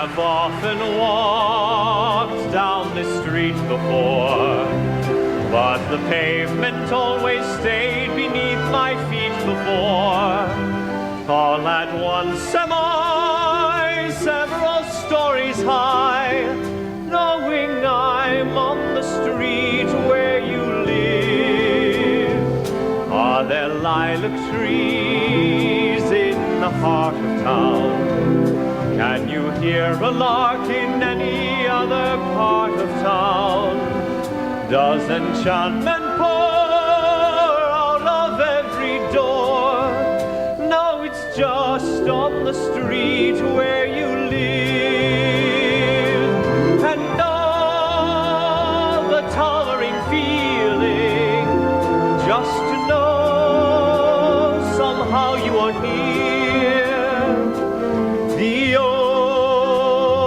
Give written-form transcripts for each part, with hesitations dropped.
have often walked down this street before, but the pavement always stayed beneath my feet before. All at once am I several stories high, knowing I'm on the street where you live. Are there lilac trees in the heart of town? Can you hear a lark in any other part of town? Does enchantment pour out of every door? No, it's just on the street where you live. And all the towering feeling, just to know somehow you are here. The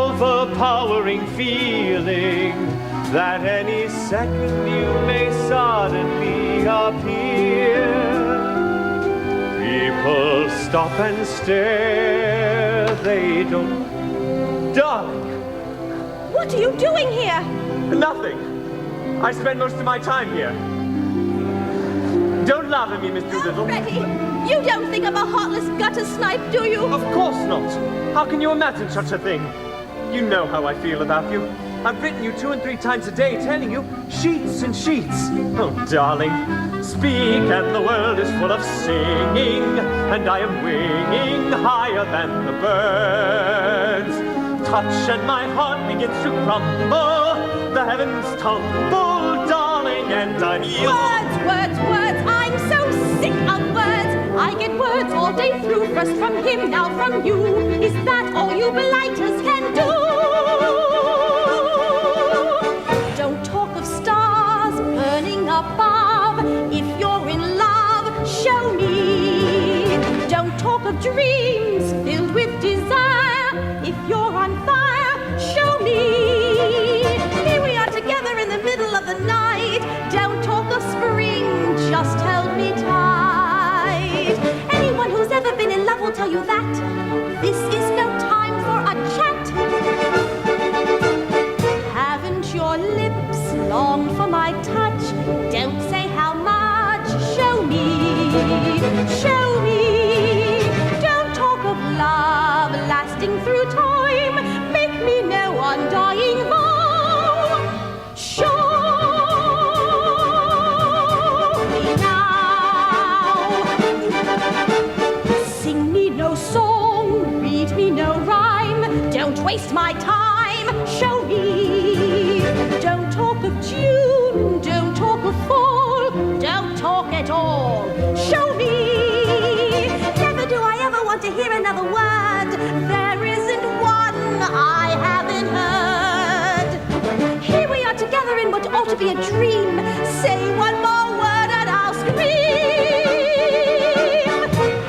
overpowering feeling that any second you may suddenly appear. People stop and stare, they don't. Darling! What are you doing here? Nothing. I spend most of my time here. Don't laugh at me, Miss Doolittle. Freddie, you don't think I'm a heartless gutter snipe, do you? Of course not. How can you imagine such a thing? You know how I feel about you. I've written you 2 and 3 times a day telling you sheets and sheets. Oh, darling, speak and the world is full of singing, and I am winging higher than the birds. Touch and my heart begins to crumble, the heavens tumble, darling, and I'm yours. Words, words, words, I'm so sick of words. I get words all day through, first from him, now from you. Is that all you blighters can do? Above, if you're in love, show me. Don't talk of dreams filled with desire. If you're on fire, show me. Here we are together in the middle of the night. Don't talk of spring, just hold me tight. Anyone who's ever been in love will tell you that this is no time for a chat. Haven't your lips longed for my touch? Don't say how much, show me, show me. Don't talk of love lasting through time, make me no undying vow. Show me now. Sing me no song, read me no rhyme, don't waste my time, show me. Don't talk of June, don't talk of fall, don't talk at all, show me. Never do I ever want to hear another word, there isn't one I haven't heard. Here we are together in what ought to be a dream, say one more word and I'll scream.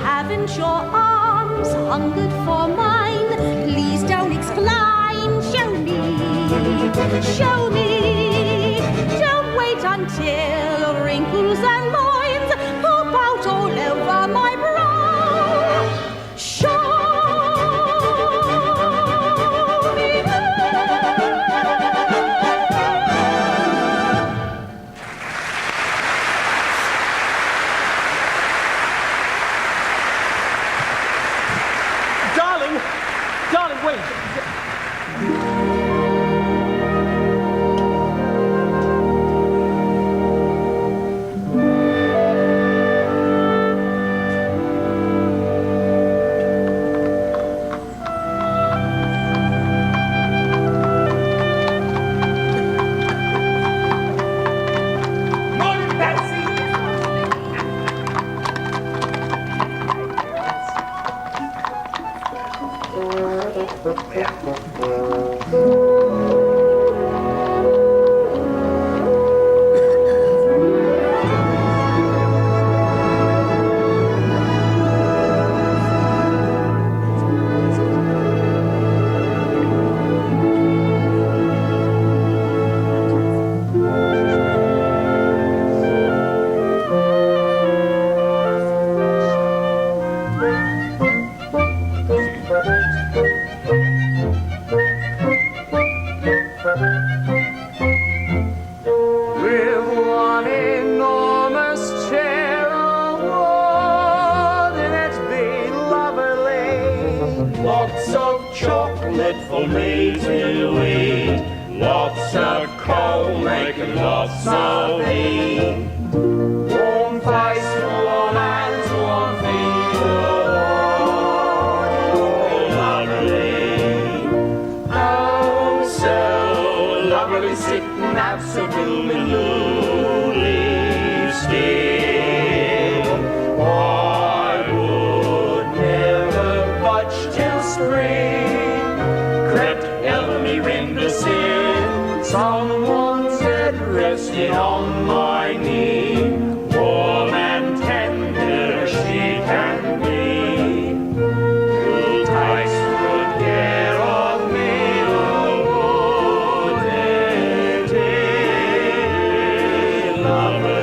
Haven't your arms hungered for mine? Please don't exclaim, show me, show me. Until wrinkles and lines pop out all over my brow. Show me Darling! Darling, wait! Lots of chocolate for me to eat. Lots of coal making lots of heat. Warm face, warm hands, warm feet. Oh, lovely. Oh, so lovely sitting absolutely still. I would never budge till spring crept over me windowsill. Someone's head resting on my knee. Warm and tender she can be. Who takes good care of me, oh, wouldn't it be lovely?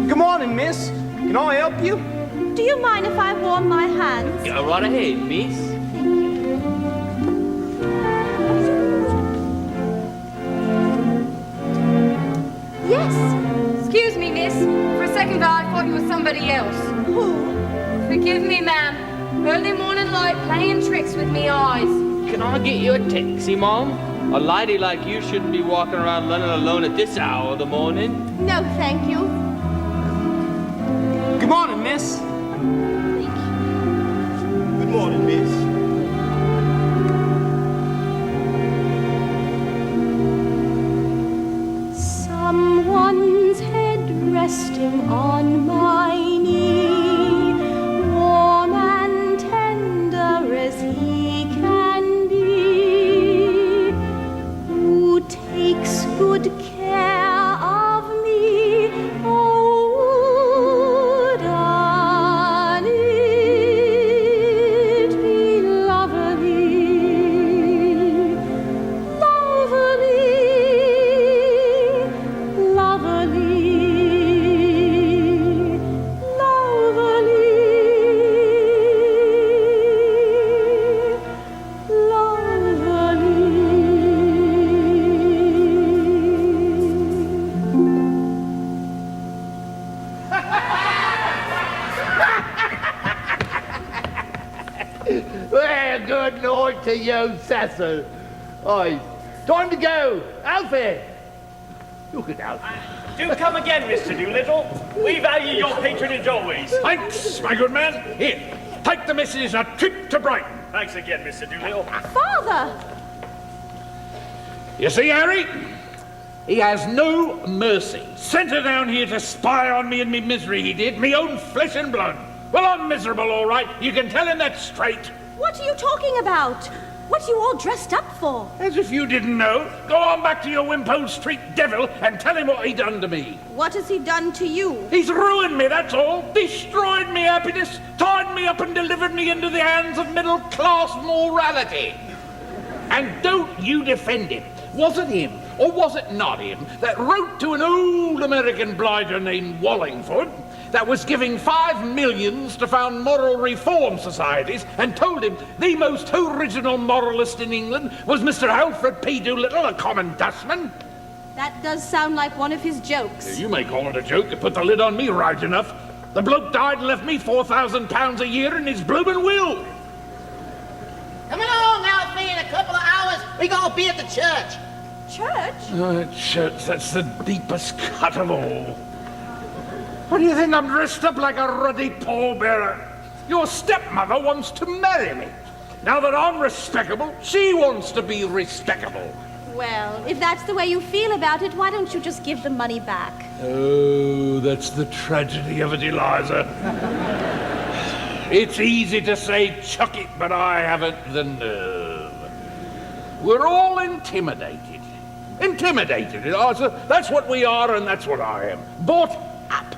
Good morning, miss. Can I help you? Do you mind if I warm my hands? Go right ahead, miss. Yes. Excuse me, miss. For a second I thought you were somebody else. Who? Forgive me, ma'am. Early morning light playing tricks with me eyes. Can I get you a taxi, Mom? A lady like you shouldn't be walking around London alone at this hour of the morning. No, thank you. Good morning, miss. Good morning, miss. Someone's head resting on my knee, warm and tender as he can be, who takes good care of me. Oh, wouldn't it be lovely, lovely, lovely, Well, good night to you, Cecil. Aye, time to go. Alfie! Look at Alfie. Do come again, Mr. Doolittle. We value your patronage always. Thanks, my good man. Here, take the missus a trip to Brighton. Thanks again, Mr. Doolittle. Father! You see, Harry? He has no mercy. Sent her down here to spy on me and me misery, he did. Me own flesh and blood. Well, I'm miserable, all right. You can tell him that straight. What are you talking about? What are you all dressed up for? As if you didn't know. Go on back to your Wimpole Street devil and tell him what he done to me. What has he done to you? He's ruined me, that's all. Destroyed me happiness, tied me up and delivered me into the hands of middle-class morality. And don't you defend him. Was it him, or was it not him, that wrote to an old American blighter named Wallingford that was giving $5 million to found moral reform societies and told him the most original moralist in England was Mr. Alfred P. Doolittle, a common dustman? That does sound like one of his jokes. You may call it a joke. You put the lid on me right enough. The bloke died and left me £4,000 a year in his blooming will. Come along, Alfie. In a couple of hours, we gotta be at the church. Church? Church, that's the deepest cut of all. What do you think? I'm dressed up like a ruddy pallbearer. Your stepmother wants to marry me. Now that I'm respectable, she wants to be respectable. Well, if that's the way you feel about it, why don't you just give the money back? Oh, that's the tragedy of it, Eliza. It's easy to say chuck it, but I haven't the nerve. We're all intimidated. Intimidated, Eliza. That's what we are, and that's what I am. Bought up.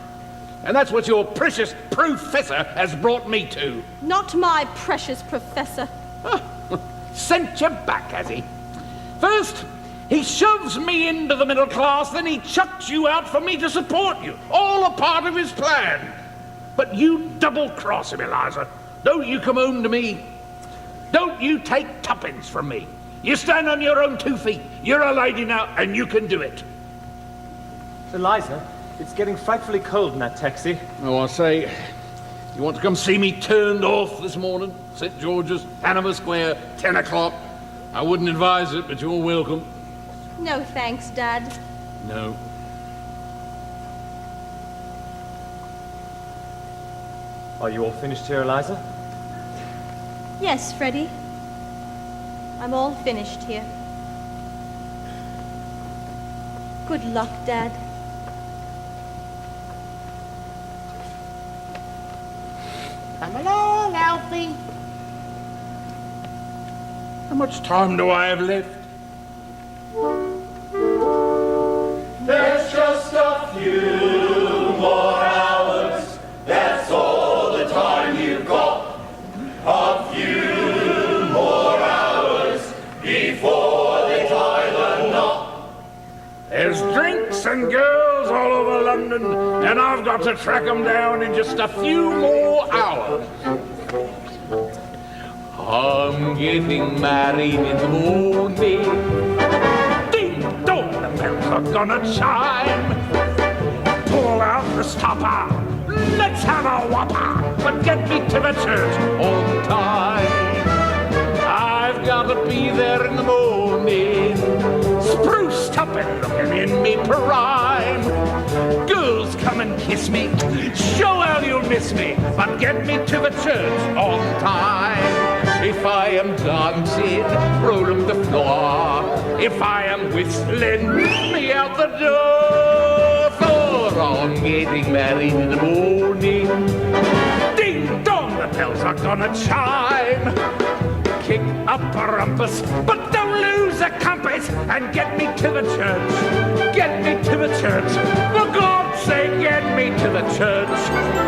And that's what your precious professor has brought me to. Not my precious professor. Sent you back, has he? First, he shoves me into the middle class, then he chucks you out for me to support you. All a part of his plan. But you double-cross him, Eliza. Don't you come home to me. Don't you take tuppence from me. You stand on your own 2 feet. You're a lady now, and you can do it. Eliza, it's getting frightfully cold in that taxi. Oh, I say, You want to come see me turned off this morning? St. George's, Hanover Square, 10 o'clock. I wouldn't advise it, but you're welcome. No thanks, Dad. No. Are you all finished here, Eliza? Yes, Freddie. I'm all finished here. Good luck, Dad. Come along, Alfie. How much time do I have left? There's just a few more hours. That's all the time you've got. A few more hours before they tie the knot. There's drinks and girls all over London, and I've got to track them down in just a few more hours. I'm getting married in the morning. Ding dong, the bells are gonna chime. Pull out the stopper, let's have a whopper, but get me to the church on time. I've gotta be there in the morning, spruced up and looking in me prime. Girls, come and kiss me, show how you'll miss me, but get me to the church on time. If I am dancing, roll 'em the floor. If I am whistling, me out the door. For I'm getting married in the morning. Ding dong, the bells are gonna chime. Kick up a rumpus, but don't lose the compass, and get me to the church. Get me to the church. For God's sake, get me to the church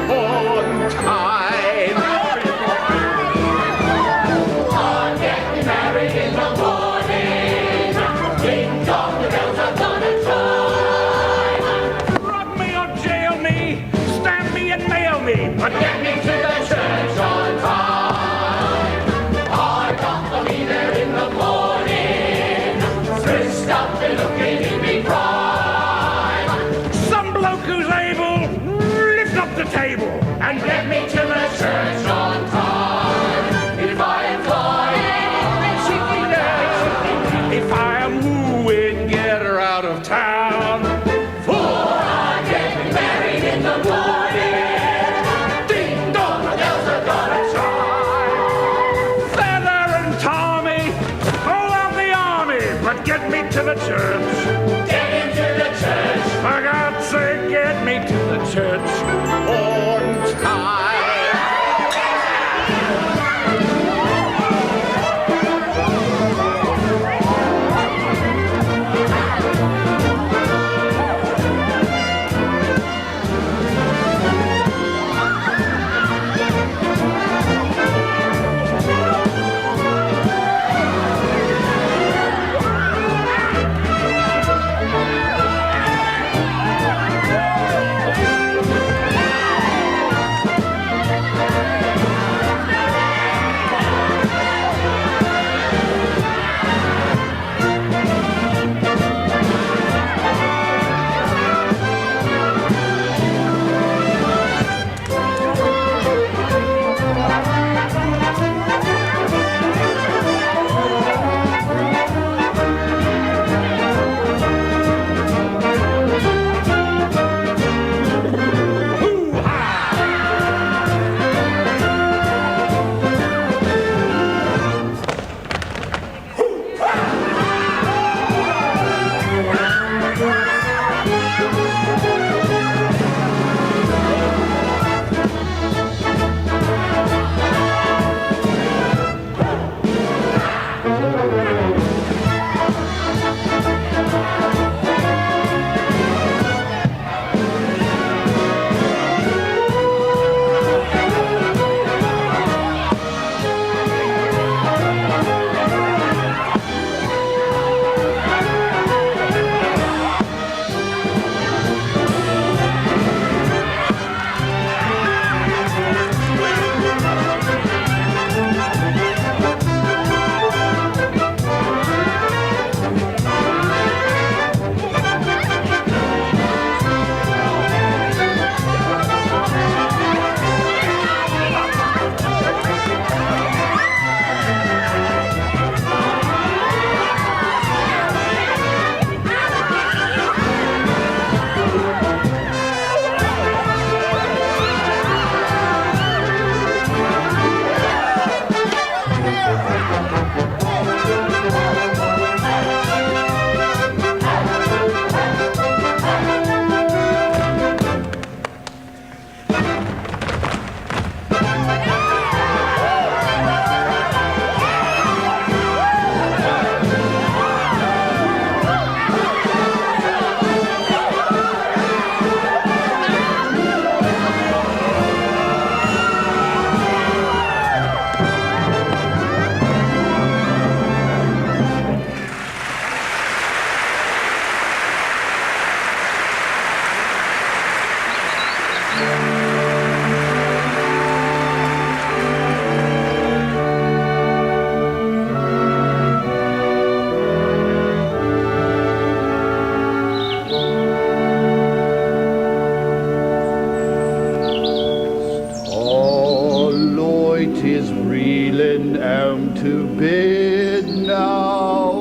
on time. Married in the morning. Ding dong, the bells are gonna chime. Rob me or jail me, stamp me and mail me, but Get me to the church on time. I got to be there in the morning. Dressed up and looking in me prime. some bloke who's able, lift up the table and Get me to the church is reeling home to bed now.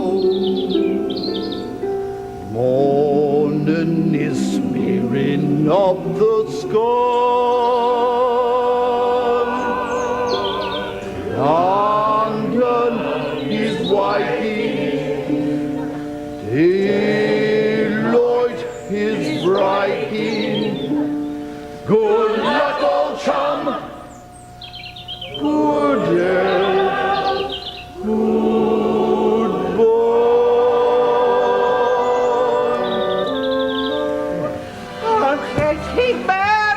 Morning is smearing up the sky. London is waking. Daylight is breaking. Good luck, old chum. Good health. Goodbye. Oh, Crazy man!